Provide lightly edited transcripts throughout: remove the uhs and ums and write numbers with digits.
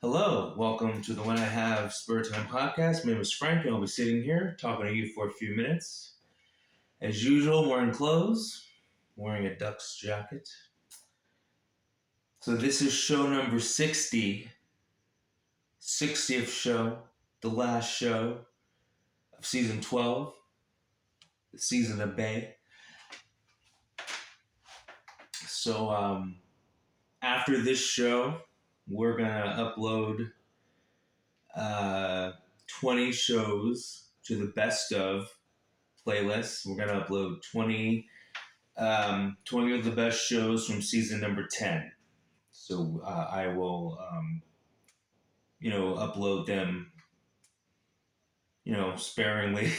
Hello, welcome to the When I Have Spare Time podcast. My name is Frank, and I'll be sitting here talking to you for a few minutes. As usual, wearing clothes, wearing a Ducks jacket. So this is show number 60, 60th show, the last show of season 12, the season of Bay. So after this show, we're going to upload 20 shows to the best of playlist. We're going to upload 20 of the best shows from season number 10. So I will, upload them, sparingly.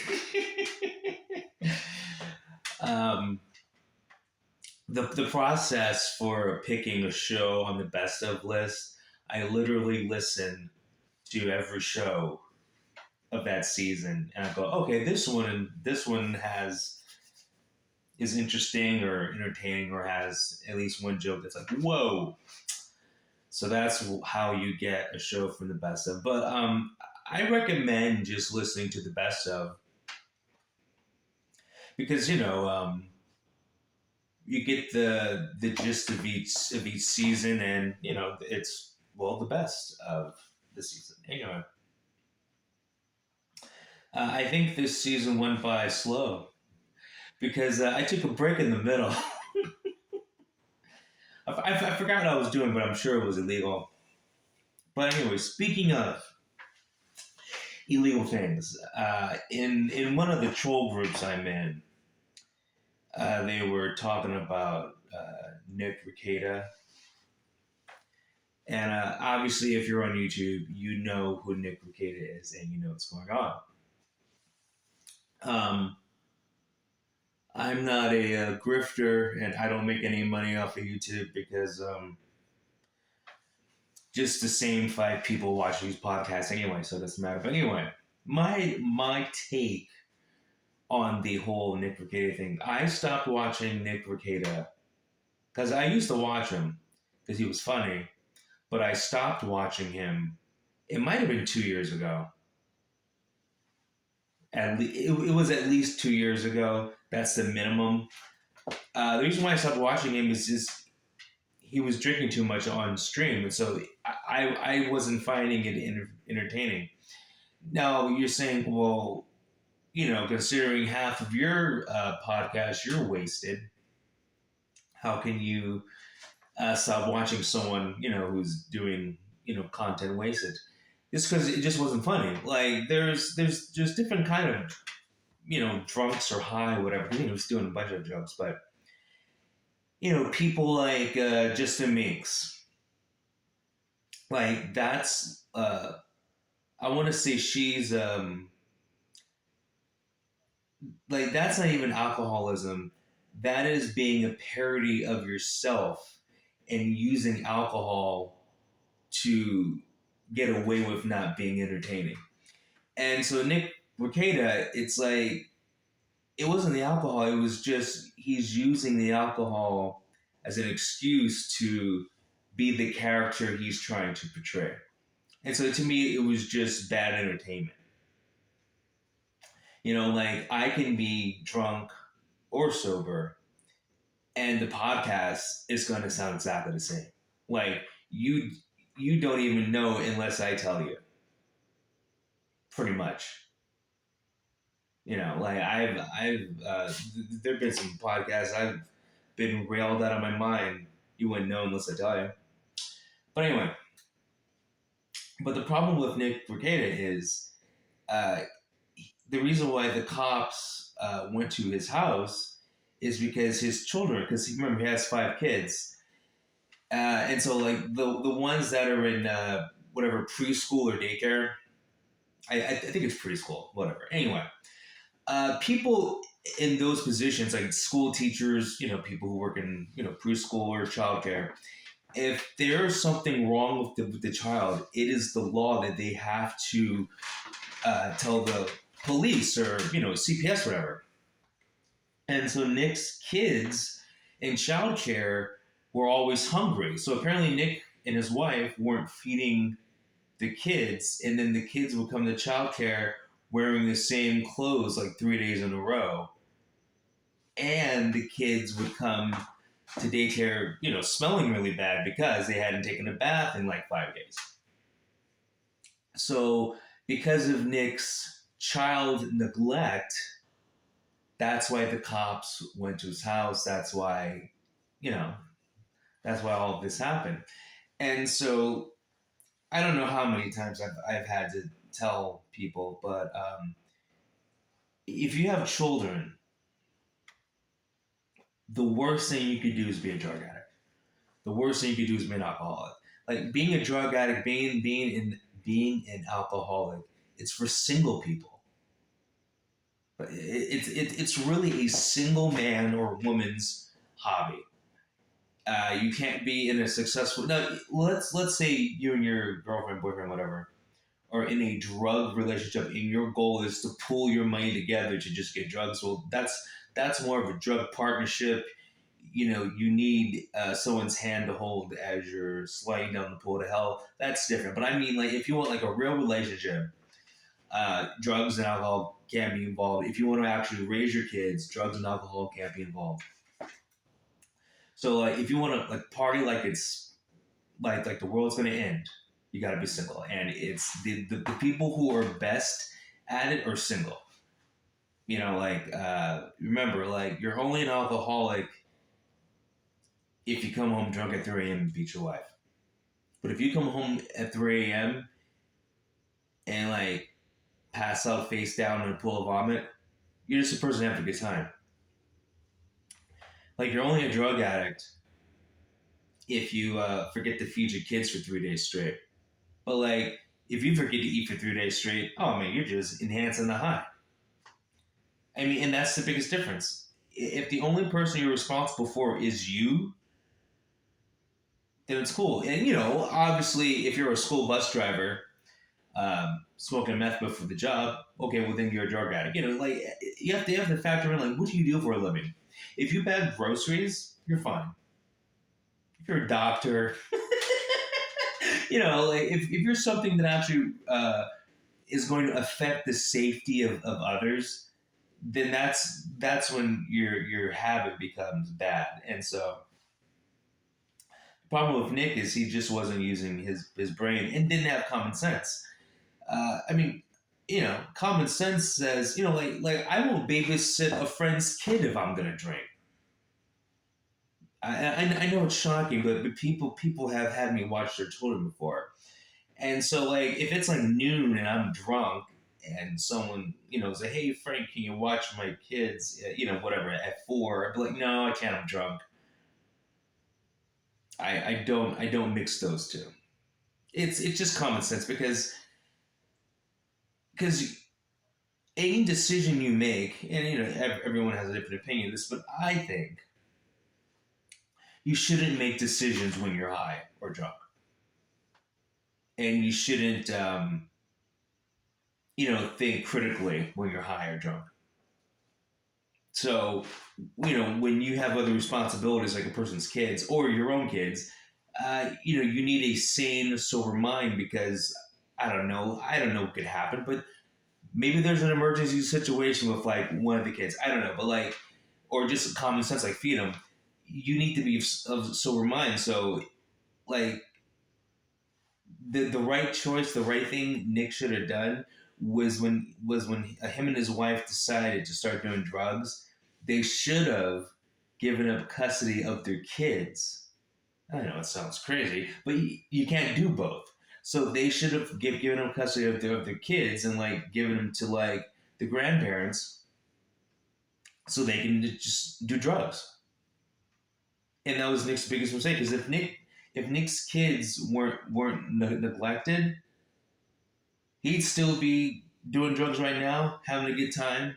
The process for picking a show on the best of list, I literally listen to every show of that season, and I go, okay, this one is interesting or entertaining or has at least one joke that's like, whoa. So that's how you get a show from the best of. But I recommend just listening to the best of because you get the gist of each season, and it's the best of the season. Anyway, I think this season went by slow because I took a break in the middle. I forgot what I was doing, but I'm sure it was illegal. But anyway, speaking of illegal things, in one of the troll groups I'm in, they were talking about Nick Rekieta. And obviously, if you're on YouTube, you know who Nick Rekieta is and you know what's going on. I'm not a grifter, and I don't make any money off of YouTube because just the same 5 people watch these podcasts anyway, so it doesn't matter. But anyway, my take on the whole Nick Rekieta thing, I stopped watching Nick Rekieta because I used to watch him because he was funny, but I stopped watching him. It might have been 2 years ago. And it was at least 2 years ago. That's the minimum. The reason why I stopped watching him is just he was drinking too much on stream, and so I wasn't finding it entertaining. Now you're saying, well, considering half of your podcast you're wasted, how can you stop watching someone who's doing content wasted? It's because it just wasn't funny. Like there's just different kind of drunks or high, whatever. He was doing a bunch of jokes, but people like Justin Meeks, like that's I want to say she's like that's not even alcoholism. That is being a parody of yourself and using alcohol to get away with not being entertaining. And so Nick Rekieta, it's like it wasn't the alcohol, it was just he's using the alcohol as an excuse to be the character he's trying to portray. And so to me, it was just bad entertainment. Like I can be drunk or sober, and the podcast is going to sound exactly the same. Like you don't even know unless I tell you. Pretty much. Like I've there've been some podcasts I've been railed out of my mind. You wouldn't know unless I tell you. But anyway, but the problem with Nick Rekieta is the reason why the cops went to his house is because his children, because remember he has 5 kids, and so like the ones that are in whatever preschool or daycare, I think it's preschool, whatever. Anyway, people in those positions, like school teachers, people who work in preschool or childcare, if there's something wrong with the child, it is the law that they have to tell the police or CPS, whatever. And so Nick's kids in childcare were always hungry. So apparently Nick and his wife weren't feeding the kids, and then the kids would come to childcare wearing the same clothes like 3 days in a row, and the kids would come to daycare, smelling really bad because they hadn't taken a bath in like 5 days. So, because of Nick's child neglect, that's why the cops went to his house. You know, that's why all of this happened. And so, I don't know how many times I've had to tell people, but if you have children, the worst thing you could do is be a drug addict. The worst thing you could do is be an alcoholic. Like being a drug addict, being an alcoholic, it's for single people. But it's really a single man or woman's hobby. You can't be in a successful. Now, let's say you and your girlfriend, boyfriend, whatever, are in a drug relationship, and your goal is to pool your money together to just get drugs. Well, that's more of a drug partnership. You need someone's hand to hold as you're sliding down the pool to hell. That's different. But I mean, like, if you want like a real relationship, drugs and alcohol can't be involved. If you want to actually raise your kids, drugs and alcohol can't be involved. So, like, if you want to like party like it's like the world's gonna end, you got to be single. And it's the people who are best at it are single. Remember, like, you're only an alcoholic if you come home drunk at 3 a.m. and beat your wife. But if you come home at 3 a.m. and like pass out face down in a pool of vomit, you're just a person having a good time. Like, you're only a drug addict if you forget to feed your kids for 3 days straight. But like, if you forget to eat for 3 days straight, oh man, you're just enhancing the high. I mean, and that's the biggest difference. If the only person you're responsible for is you, then it's cool. And obviously, if you're a school bus driver, smoking meth before the job, okay, well then you're a drug addict. Like, you have to factor in, like, what do you do for a living? If you bag groceries, you're fine. If you're a doctor, like, if you're something that actually is going to affect the safety of others, then that's when your habit becomes bad. And so the problem with Nick is he just wasn't using his brain and didn't have common sense. I mean, common sense says, like I won't babysit a friend's kid if I'm gonna drink. I know it's shocking, but people have had me watch their children before, and so, like, if it's like noon and I'm drunk and someone say, "Hey Frank, can you watch my kids?" Whatever, at 4, I'd be like, "No, I can't. I'm drunk." I don't mix those two. It's just common sense because any decision you make, and everyone has a different opinion of this, but I think you shouldn't make decisions when you're high or drunk, and you shouldn't think critically when you're high or drunk. So, when you have other responsibilities like a person's kids or your own kids, you need a sane, sober mind because I don't know what could happen, but maybe there's an emergency situation with like one of the kids. I don't know, but like, or just common sense, like feed them. You need to be of sober mind. So, like, the right choice, the right thing Nick should have done was when him and his wife decided to start doing drugs. They should have given up custody of their kids. I know it sounds crazy, but you can't do both. So they should have given up custody of their kids and like given them to like the grandparents so they can just do drugs. And that was Nick's biggest mistake because if Nick's kids weren't neglected, he'd still be doing drugs right now, having a good time,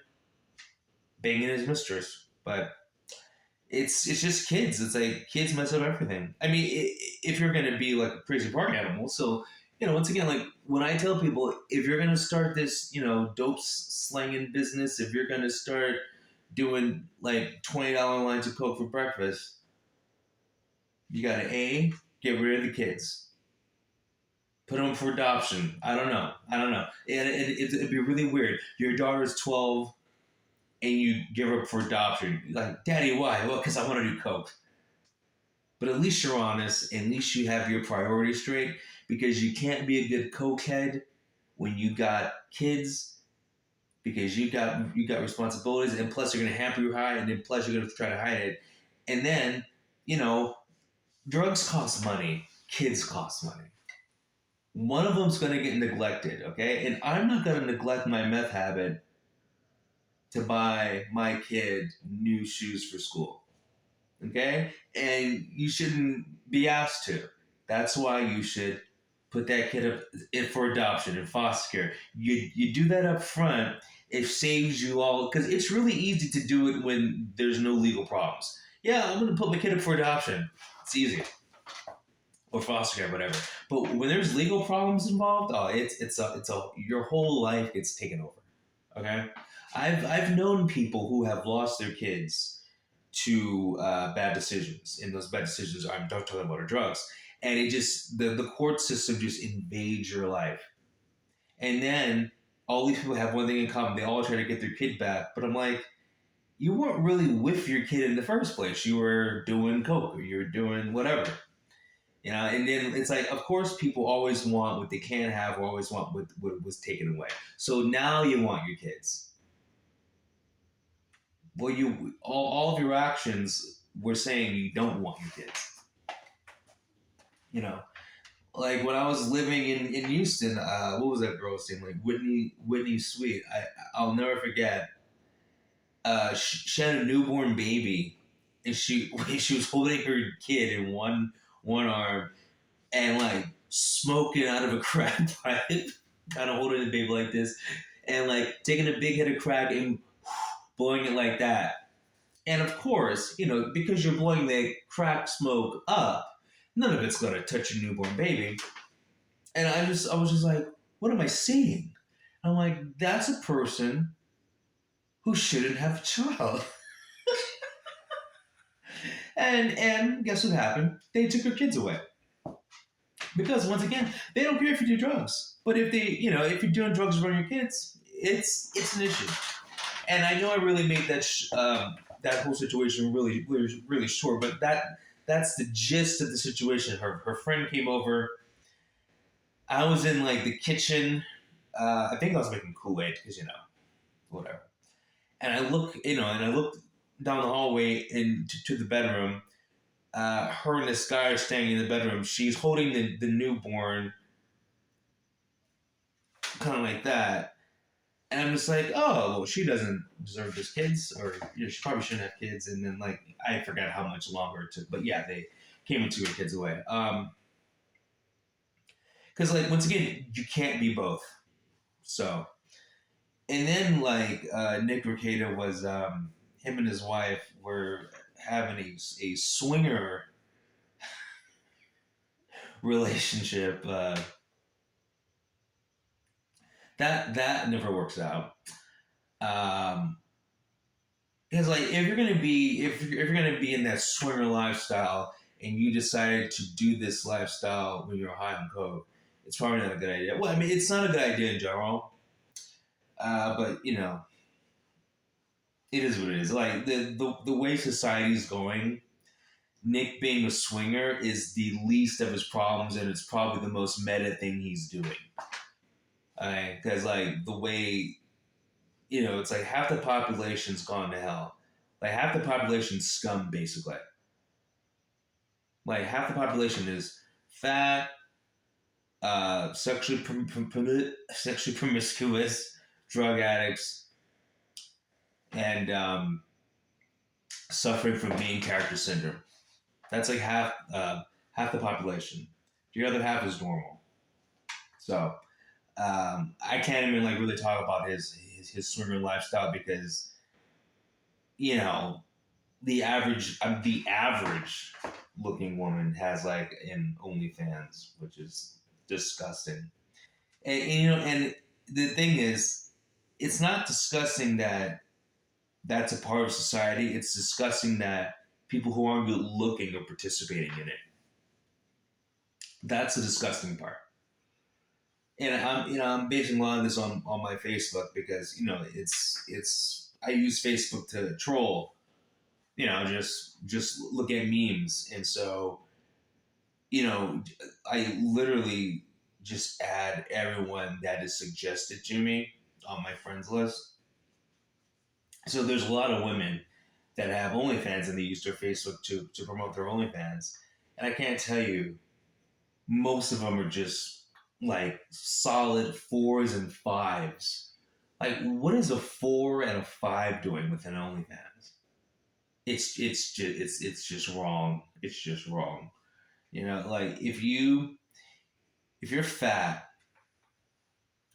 banging his mistress. But it's just kids. It's like kids mess up everything. I mean, if you're gonna be like a crazy party animal, so once again, like when I tell people, if you're gonna start this, dope slanging business, if you're gonna start doing like $20 lines of coke for breakfast, you gotta get rid of the kids. Put them for adoption. I don't know. I don't know. And it'd be really weird. Your daughter's 12 and you give her up for adoption. You're like, Daddy, why? Well, because I want to do coke. But at least you're honest. At least you have your priorities straight because you can't be a good cokehead when you got kids because you got responsibilities and plus you're gonna hamper your high and then plus you're gonna try to hide it. And then, you know, drugs cost money, kids cost money. One of them's gonna get neglected, okay? And I'm not gonna neglect my meth habit to buy my kid new shoes for school. Okay? And you shouldn't be asked to. That's why you should put that kid up in for adoption and foster care. You do that up front, it saves you all because it's really easy to do it when there's no legal problems. Yeah, I'm gonna put my kid up for adoption. It's easy. Or foster care, whatever. But when there's legal problems involved, oh, it's a your whole life gets taken over. Okay, I've known people who have lost their kids to bad decisions, and those bad decisions I'm talking about are drugs, and it just the court system just invades your life, and then all these people have one thing in common: they all try to get their kid back. But I'm like, you weren't really with your kid in the first place. You were doing coke or you were doing whatever. You know, and then it's like, of course, people always want what they can't have, or always want what was taken away. So now you want your kids. Well, all of your actions were saying you don't want your kids. You know, like when I was living in Houston, what was that girl's name? Like Whitney Sweet. I'll never forget. She had a newborn baby, and she was holding her kid in one arm and like smoking out of a crack pipe, kind of holding the baby like this, and like taking a big hit of crack and blowing it like that. And of course, you know, because you're blowing the crack smoke up, none of it's gonna touch your newborn baby. And I was just like, what am I seeing? I'm like, that's a person who shouldn't have a child. And guess what happened? They took her kids away. Because once again, they don't care if you do drugs. But if if you're doing drugs around your kids, it's an issue. And I know I really made that whole situation really short, but that's the gist of the situation. Her friend came over. I was in like the kitchen. I think I was making Kool-Aid because whatever. And I looked down the hallway to the bedroom. Her and this guy are staying in the bedroom. She's holding the newborn, kind of like that. And I'm just like, oh, well, she doesn't deserve this kids, or she probably shouldn't have kids. And then like I forgot how much longer it took, but yeah, they came and took her kids away. Because like once again, you can't be both. So, and then like Nick Rekieta was him and his wife were having a swinger relationship. That never works out. Um, because like if you're gonna be in that swinger lifestyle and you decided to do this lifestyle when you're high on coke, it's probably not a good idea. Well, I mean, it's not a good idea in general. But it is what it is. Like the way society's going, Nick being a swinger is the least of his problems, and it's probably the most meta thing he's doing. Because like the way it's like half the population's gone to hell. Like half the population's scum, basically. Like half the population is fat, sexually promiscuous, drug addicts, and suffering from main character syndrome. That's like half the population. The other half is normal. So I can't even like really talk about his swinger lifestyle because the average looking woman has like an OnlyFans, which is disgusting. And the thing is, it's not disgusting that that's a part of society. It's disgusting that people who aren't good looking are participating in it. That's the disgusting part. And I'm basing a lot of this on my Facebook because it's I use Facebook to troll, just look at memes, and so you know I literally just add everyone that is suggested to me on my friends list. So there's a lot of women that have OnlyFans and they use their Facebook to promote their OnlyFans, and I can't tell you, most of them are just like solid fours and fives. Like, what is a four and a five doing with an OnlyFans? It's just wrong. It's just wrong. Like if you're fat,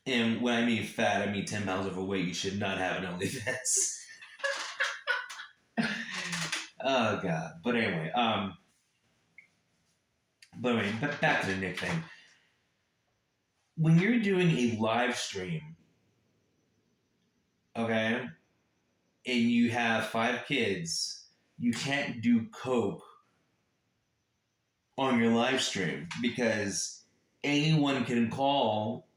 and when I mean fat, I mean 10 pounds overweight, you should not have an OnlyFans. Oh god. But back to the Nick thing. When you're doing a live stream, okay, and you have 5 kids, you can't do coke on your live stream because anyone can call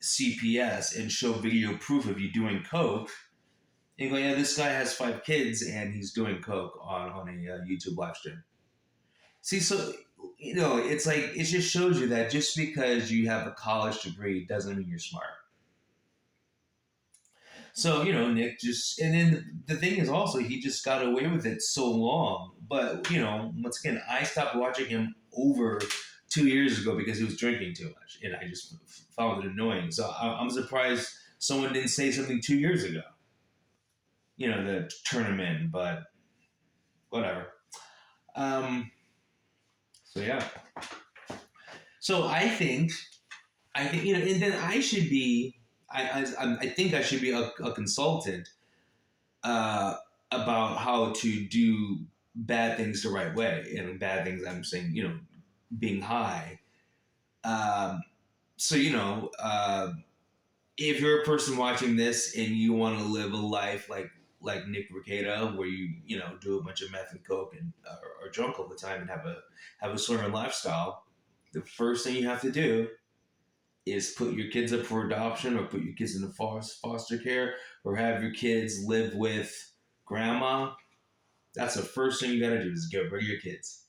CPS and show video proof of you doing coke and go, yeah, this guy has 5 kids and he's doing coke on a YouTube live stream. See, so it's like it just shows you that just because you have a college degree doesn't mean you're smart. So, Nick just, and then the thing is also, he just got away with it so long. But, once again, I stopped watching him over 2 years ago because he was drinking too much. And I just found it annoying. So I'm surprised someone didn't say something 2 years ago, to turn him in, but whatever. So, yeah. So I think, and then I should be, I think I should be a consultant about how to do bad things the right way. And bad things, I'm saying, being high. Um, so, if you're a person watching this and you want to live a life like Nick Rekieta, where you do a bunch of meth and coke and are drunk all the time and have a sort of lifestyle, the first thing you have to do is put your kids up for adoption or put your kids into foster care or have your kids live with grandma. That's the first thing you got to do is get rid of your kids.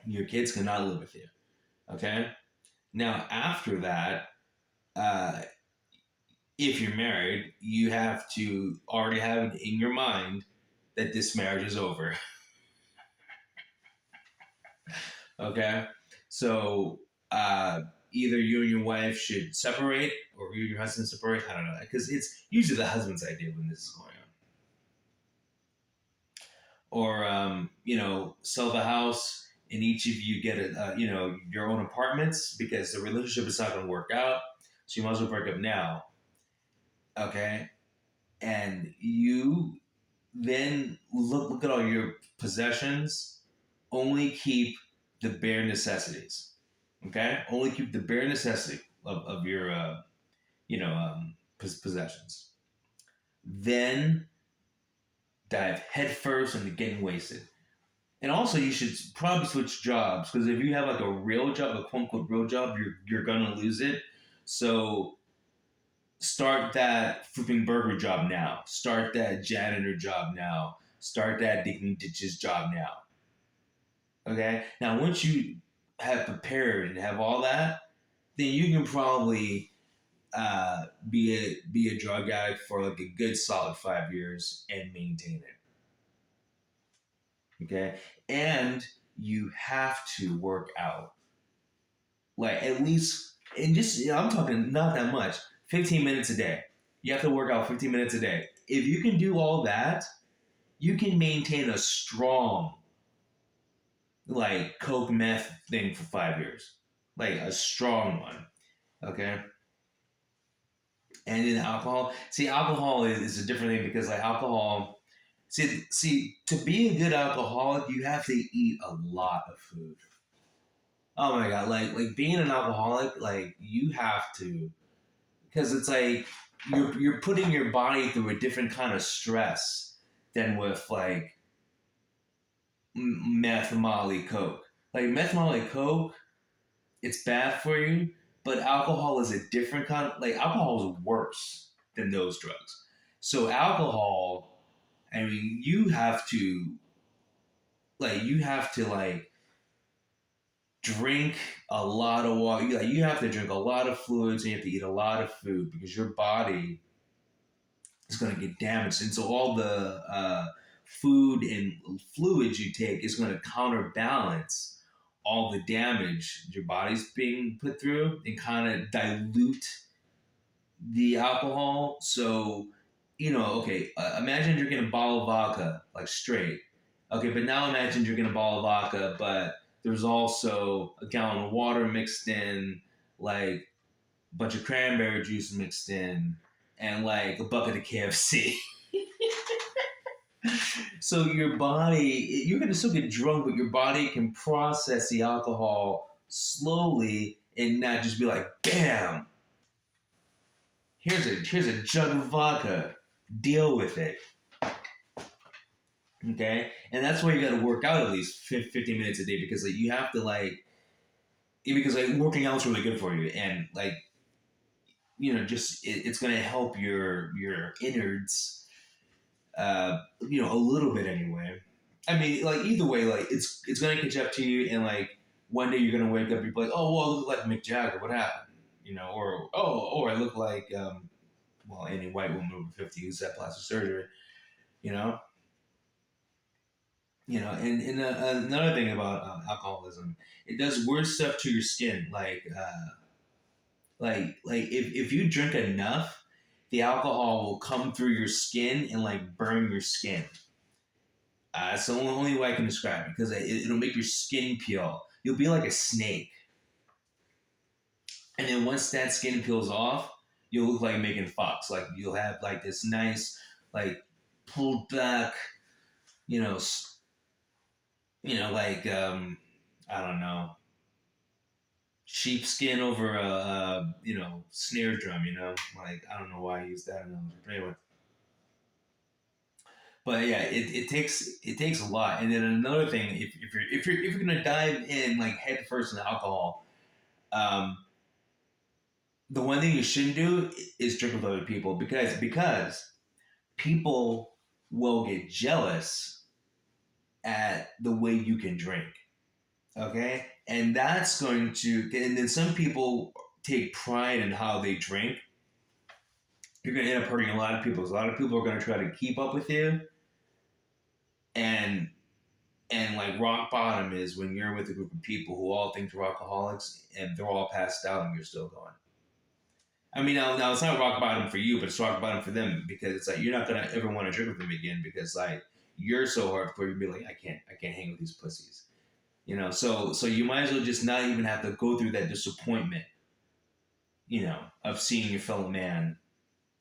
Your kids cannot live with you. Okay? Now, after that, uh, if you're married, you have to already have it in your mind that this marriage is over. Okay? So, either you and your wife should separate or you and your husband separate. I don't know. Because it's usually the husband's idea when this is going on. Or sell the house and each of you get your own apartments because the relationship is not going to work out, so you might as well break up now. Okay. And you then look at all your possessions, only keep the bare necessities. Okay, only keep the bare necessity of your possessions. Then dive headfirst into getting wasted. And also, you should probably switch jobs because if you have like a real job, a quote unquote real job, you're gonna lose it. So start that flipping burger job now. Start that janitor job now. Start that digging ditches job now. Okay. Now, once you have prepared and have all that, then you can probably be a drug addict for like a good solid 5 years and maintain it. Okay, and you have to work out like at least, and just I'm talking not that much, 15 minutes a day. You have to work out 15 minutes a day. If you can do all that, you can maintain a strong like coke meth thing for 5 years, like a strong one. Okay. And then alcohol. See, alcohol is a different thing because like alcohol. See, to be a good alcoholic, you have to eat a lot of food. Oh my god, like being an alcoholic, like you have to, because it's like you're putting your body through a different kind of stress than with like meth, Molly, coke. Like meth, Molly, coke, it's bad for you, But alcohol is a different kind. Like alcohol is worse than those drugs. So alcohol, I mean, you have to drink a lot of water. You have to drink a lot of fluids and you have to eat a lot of food because your body is going to get damaged. And so all the food and fluids you take is going to counterbalance all the damage your body's being put through and kind of dilute the alcohol. So, okay, imagine drinking a bottle of vodka, like straight. Okay, but now imagine drinking a bottle of vodka, but there's also a gallon of water mixed in, like a bunch of cranberry juice mixed in, and like a bucket of KFC. So your body, you're gonna still get drunk, but your body can process the alcohol slowly and not just be like, bam, here's a jug of vodka. Deal with it. Okay? And that's why you gotta work out at least 15 minutes a day because you have to because working out's really good for you and just it's gonna help your innards a little bit anyway. I mean, either way, it's gonna catch up to you, and one day you're gonna wake up, you're like, oh, well, I look like Mick Jagger. What happened? Or I look like any white woman over 50 who's had plastic surgery. You know, and another thing about alcoholism, it does worse stuff to your skin. If you drink enough, the alcohol will come through your skin and burn your skin. It's the only way I can describe it because it'll make your skin peel. You'll be like a snake. And then once that skin peels off, you'll look like Megan Fox. You'll have this nice, pulled back, I don't know, sheepskin over a snare drum. I don't know why I used that analogy, but anyway. But yeah, it takes a lot. And then another thing, if you're gonna dive in head first into alcohol, the one thing you shouldn't do is drink with other people because people will get jealous at the way you can drink. Okay, and that's going to, and then some people take pride in how they drink. You're going to end up hurting a lot of people. Because a lot of people are going to try to keep up with you, and rock bottom is when you're with a group of people who all think they're alcoholics and they're all passed out and you're still going. I mean, now it's not rock bottom for you, but it's rock bottom for them because it's you're not gonna ever want to drink with them again because you're so hardcore. You'll be like, I can't hang with these pussies. So you might as well just not even have to go through that disappointment, of seeing your fellow man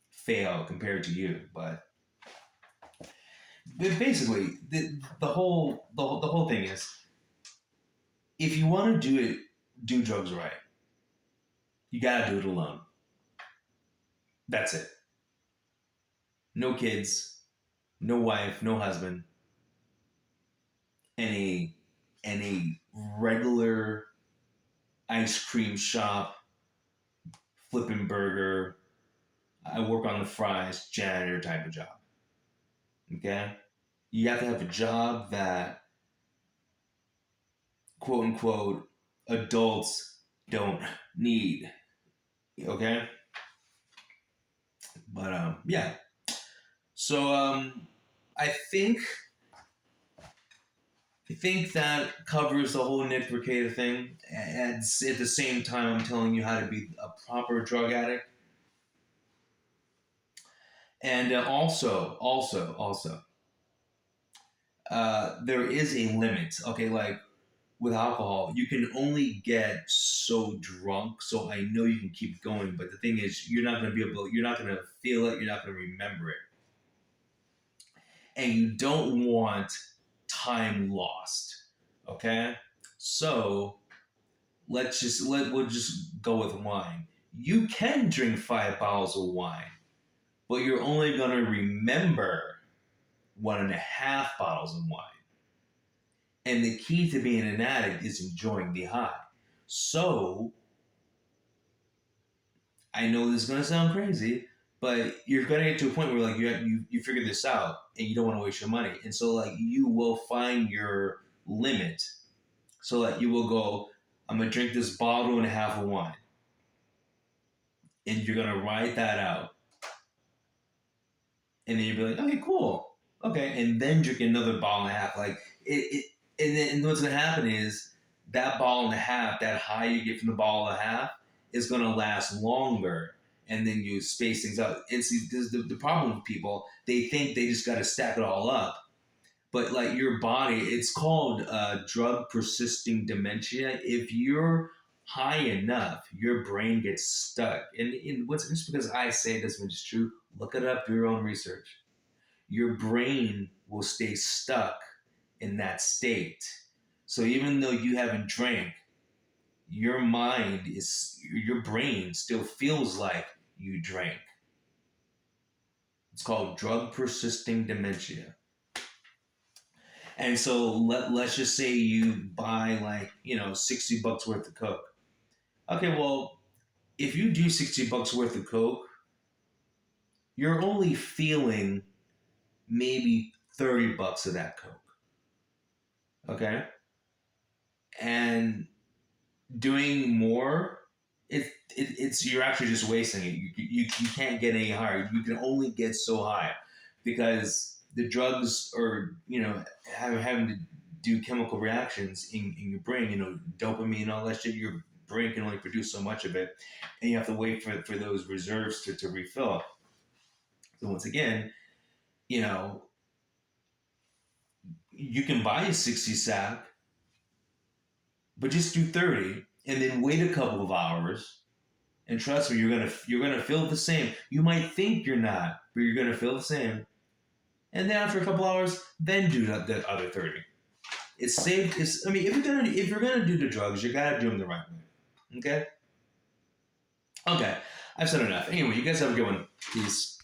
fail compared to you. But basically, the whole thing is, if you want to do drugs right, you gotta do it alone. That's it. No kids, no wife, no husband, any regular ice cream shop, flipping burger, I work on the fries, janitor type of job. Okay? You have to have a job that, quote unquote, adults don't need. Okay? But, yeah. So, I think that covers the whole Nick Rekieta thing. And at the same time, I'm telling you how to be a proper drug addict. And also, there is a limit. Okay, with alcohol, you can only get so drunk. So I know you can keep going, but the thing is, you're not going to feel it. You're not going to remember it, and you don't want time lost. Okay, so we'll just go with wine. You can drink 5 bottles of wine, but you're only going to remember 1.5 bottles of wine. And the key to being an addict is enjoying the high. So I know this is gonna sound crazy, but you're gonna get to a point where like you figure this out and you don't want to waste your money, and so like you will find your limit. So like you will go, I'm gonna drink this bottle and a half of wine, and you're gonna write that out, and then you'll be like, okay, cool, okay, and then drink another bottle and a half. Like and then what's gonna happen is that bottle and a half, that high you get from the bottle and a half, is gonna last longer. And then you space things out. And see, this is the problem with people. They think they just got to stack it all up, but like your body, it's called drug persisting dementia. If you're high enough, your brain gets stuck. And what's just because I say this, which is true, look it up, do your own research. Your brain will stay stuck in that state. So even though you haven't drank, your brain still feels like you drank. It's called drug persisting dementia. And so let's just say you buy like, $60 worth of Coke. Okay, well, if you do $60 worth of Coke, you're only feeling maybe $30 of that Coke. Okay? And doing more, it's you're actually just wasting it. You can't get any higher. You can only get so high because the drugs are, having to do chemical reactions in your brain, dopamine, all that shit. Your brain can only produce so much of it, and you have to wait for those reserves to refill. So once again, you know, you can buy a 60 sack, but just do 30 and then wait a couple of hours. And trust me, you're gonna feel the same. You might think you're not, but you're gonna feel the same. And then after a couple hours, then do the other 30. It's safe. If you're gonna do the drugs, you gotta do them the right way. Okay. Okay. I've said enough. Anyway, you guys have a good one. Peace.